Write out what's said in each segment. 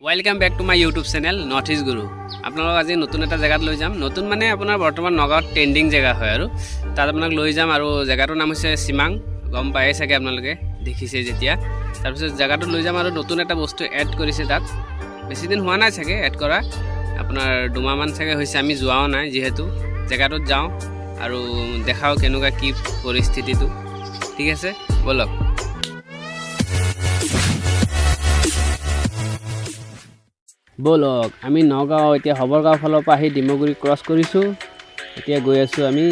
Welcome back to my YouTube channel North East Guru. आपनलोक आज नतुन एटा जगात লৈ যাম। नतुन माने আপোনাৰ বৰ্তমান নগাঁৱত ট্ৰেন্ডিং জেগা হয় আৰু তাত আপোনাক লৈ যাম আৰু জেগাটোৰ নাম হৈছে সিমাং। গম পাই চাগে আপোনালোকে দেখিছে যেতিয়া। তাৰপিছত জেগাটো লৈ যাম আৰু নতুন এটা বস্তু এড কৰিছে তাত। বেছি দিন হোৱা নাই চাগে এড কৰা। আপোনাৰ দুমাহমান চাগে হৈছে, আমি যোৱাও নাই যেহেতু। জেগাটোত যাওঁ আৰু দেখাও কেনেকুৱা কি পৰিস্থিতিটো। ঠিক আছে বলক। বলক আমি নগাঁও এতিয়া হবৰগাঁও ফালৰ পৰা আহি ডিমগুৰি ক্ৰছ কৰিছোঁ। এতিয়া গৈ আছোঁ আমি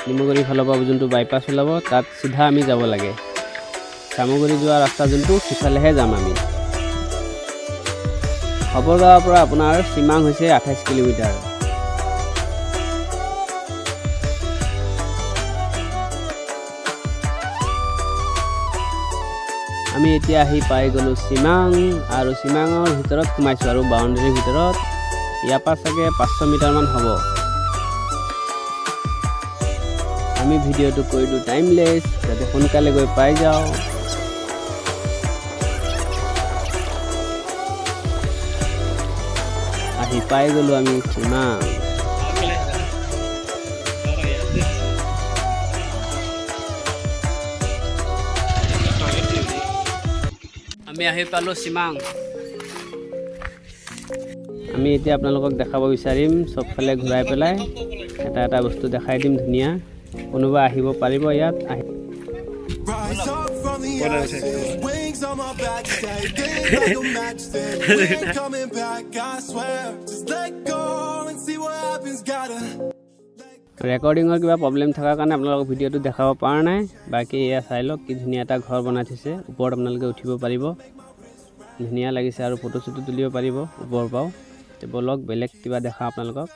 ডিমগুৰি ফালৰ পৰা যোনটো বাইপাছ ওলাব তাত চিধা আমি যাব লাগে। চামগুৰি যোৱা ৰাস্তা যোনটো সিফালেহে যাম আমি। হবৰগাঁৱৰ পৰা আপোনাৰ সিমাং হৈছে 28 কিলোমিটাৰ। আমি এতিয়া আহি পাই গ'লো সিমাং আৰু সিমাঙৰ ভিতৰত সোমাইছোঁ আৰু বাউণ্ডাৰীৰ ভিতৰত। ইয়াৰ পৰা চাগে 500 মিটাৰমান হ'ব। আমি ভিডিঅ'টো কৰি দিওঁ টাইমলেছ যাতে সোনকালে গৈ পাই যাওঁ। আহি পাই গ'লো আমি সিমাং। আমি আহি পালোঁ সিমাং। আমি এতিয়া আপোনালোকক দেখাব বিচাৰিম চবফালে ঘূৰাই পেলাই এটা এটা বস্তু দেখাই দিম ধুনীয়া। কোনোবা আহিব পাৰিব ইয়াত আহি। ৰেকৰ্ডিঙৰ কিবা প্ৰব্লেম থকাৰ কাৰণে আপোনালোকক ভিডিঅ'টো দেখাব পৰা নাই। বাকী এয়া চাই লওক কি ধুনীয়া এটা ঘৰ বনাই থৈছে। ওপৰত আপোনালোকে উঠিব পাৰিব, ধুনীয়া লাগিছে আৰু ফটো চটো তুলিব পাৰিব ওপৰৰ পৰাও। বলক বেলেগ কিবা দেখাওঁ আপোনালোকক।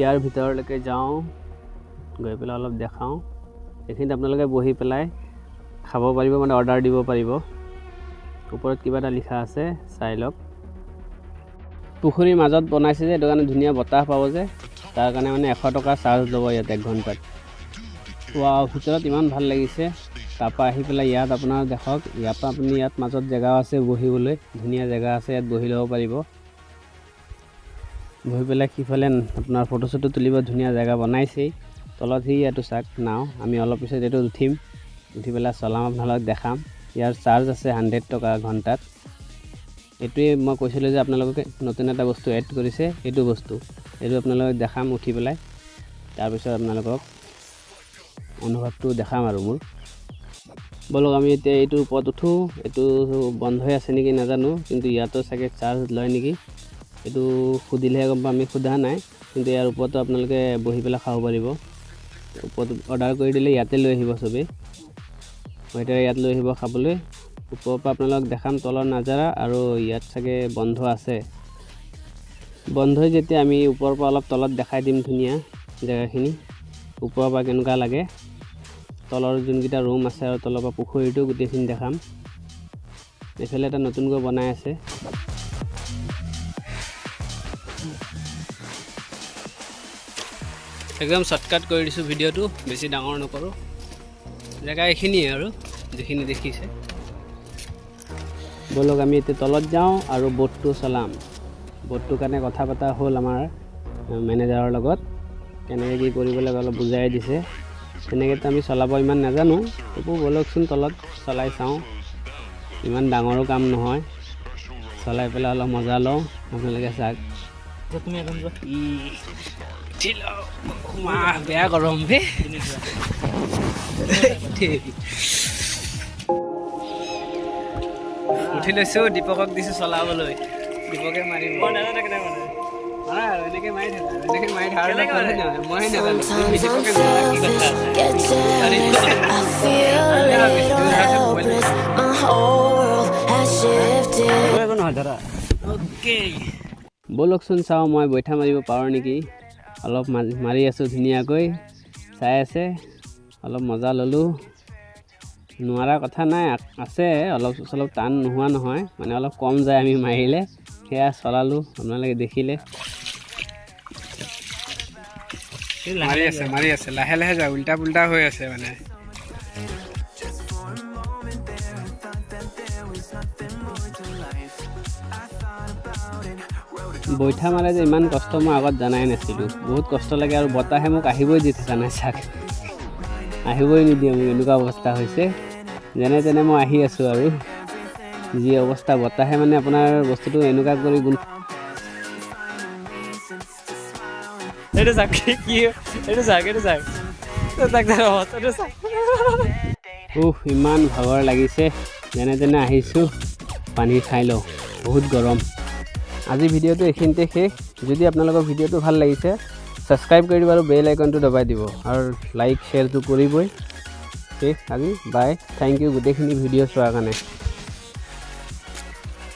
ইয়াৰ ভিতৰলৈকে যাওঁ, গৈ পেলাই অলপ দেখাওঁ। এইখিনিত আপোনালোকে বহি পেলাই খাব পাৰিব, মানে অৰ্ডাৰ দিব পাৰিব। ওপৰত কিবা এটা লিখা আছে চাই লওক। পুখুৰীৰ মাজত বনাইছে যে, সেইটো কাৰণে ধুনীয়া বতাহ পাব যে, তাৰ কাৰণে মানে 100 টকা চাৰ্জ ল'ব ইয়াত 1 ঘণ্টাত। ভিতৰত ইমান ভাল লাগিছে। তাৰপৰা আহি পেলাই ইয়াত আপোনাৰ দেখক, ইয়াৰ পৰা আপুনি ইয়াত মাজত জেগাও আছে বহিবলৈ, ধুনীয়া জেগা আছে, ইয়াত বহি ল'ব পাৰিব। বহি পেলাই সিফালে আপোনাৰ ফটো চটো তুলিব ধুনীয়া জেগা বনাইছেই। তলত সি ইয়াতো চাওক নাও। আমি অলপ পিছত এইটো উঠি পেলাই চলাম, আপোনালোকক দেখাম। ইয়াৰ চাৰ্জ আছে 100 টকা ঘণ্টাত। এইটোৱে মই কৈছিলোঁ যে আপোনালোকে নতুন এটা বস্তু এড কৰিছে, এইটো বস্তু এইটো আপোনালোকক দেখাম উঠি পেলাই। তাৰপিছত আপোনালোকক অনুভৱটো দেখাম আৰু মোৰ। বলক আমি এতিয়া এইটোৰ ওপৰত উঠোঁ। এইটো বন্ধ হৈ আছে নেকি নাজানো, কিন্তু ইয়াতো চাগে চাৰ্জ লয় নেকি, এইটো সুধিলেহে গম পাম। আমি সোধা নাই, কিন্তু ইয়াৰ ওপৰতো আপোনালোকে বহি পেলাই খাব পাৰিব। ওপৰত অৰ্ডাৰ কৰি দিলে ইয়াতে লৈ আহিব চবেই, ৱেটাৰে ইয়াত লৈ আহিব খাবলৈ। ওপৰৰ পৰা আপোনালোকক দেখাম তলৰ নাজাৰা, আৰু ইয়াত চাগে বন্ধ আছে। বন্ধ যেতিয়া আমি ওপৰৰ পৰা অলপ তলত দেখাই দিম ধুনীয়া জেগাখিনি, ওপৰৰ পৰা কেনেকুৱা লাগে। তলৰ যোনকেইটা ৰুম আছে আৰু তলৰ পৰা পুখুৰীটো গোটেইখিনি দেখাম। এইফালে এটা নতুনকৈ বনাই আছে। একদম শ্বৰ্টকাট কৰি দিছোঁ ভিডিঅ'টো, বেছি ডাঙৰ নকৰোঁ। জেগা এইখিনিয়ে আৰু যিখিনি দেখিছে। বলক আমি এতিয়া তলত যাওঁ আৰু বোটটো চলাম। বোটটোৰ কাৰণে কথা পতা হ'ল আমাৰ মেনেজাৰৰ লগত, কেনেকৈ কি কৰিব লাগে অলপ বুজাই দিছে। তেনেকৈতো আমি চলাব ইমান নাজানো, তবু বলকচোন তলত চলাই চাওঁ। ইমান ডাঙৰো কাম নহয়, চলাই পেলাই অলপ মজা লওঁ। আপোনালোকে চাওক। বেয়া গৰম বে। উঠি লৈছোঁ, দীপকক দিছোঁ চলাবলৈ। দীপকে মাৰিব এনেকৈ মাৰি থাকা, এনেকৈ মাৰি থাকা। মই নাজানো, দীপকে নাজানো। নহয় দাদা ওকে ব'লকচোন চাওঁ মই বৈঠা মাৰিব পাৰোঁ নেকি অলপ মাৰি আছোঁ ধুনীয়াকৈ চাই আছে অলপ মজা ল'লোঁ নোৱাৰা কথা নাই আছে অলপ চলপ টান নোহোৱা নহয় মানে অলপ কম যায় আমি মাৰিলে সেয়া চলালোঁ আপোনালোকে দেখিলে মাৰি আছে লাহে লাহে যায় উল্টা পুল্টা হৈ আছে মানে বৈঠা মাৰে যে ইমান কষ্ট মই আগত জানাই নাছিলোঁ বহুত কষ্ট লাগে আৰু বতাহে মোক আহিবই দি থকা নাই চাক আহিবই নিদিয়ে মোক এনেকুৱা অৱস্থা হৈছে যেনে তেনে মই আহি আছোঁ আৰু যি অৱস্থা বতাহে মানে আপোনাৰ বস্তুটো এনেকুৱা কৰি ইমান ভাগৰ লাগিছে যেনে তেনে আহিছোঁ পানী খাই লওঁ বহুত গৰম আজি ভিডিঅ'টো এইখিনিতে শেষ যদি আপোনালোকৰ ভিডিঅ'টো ভাল লাগিছে ছাবস্ক্ৰাইব কৰি দিব আৰু বেল আইকনটো দবাই দিব আৰু লাইক শ্বেয়াৰটো কৰিবই শেষ আজি বাই থেংক ইউ গোটেইখিনি ভিডিঅ' চোৱাৰ কাৰণে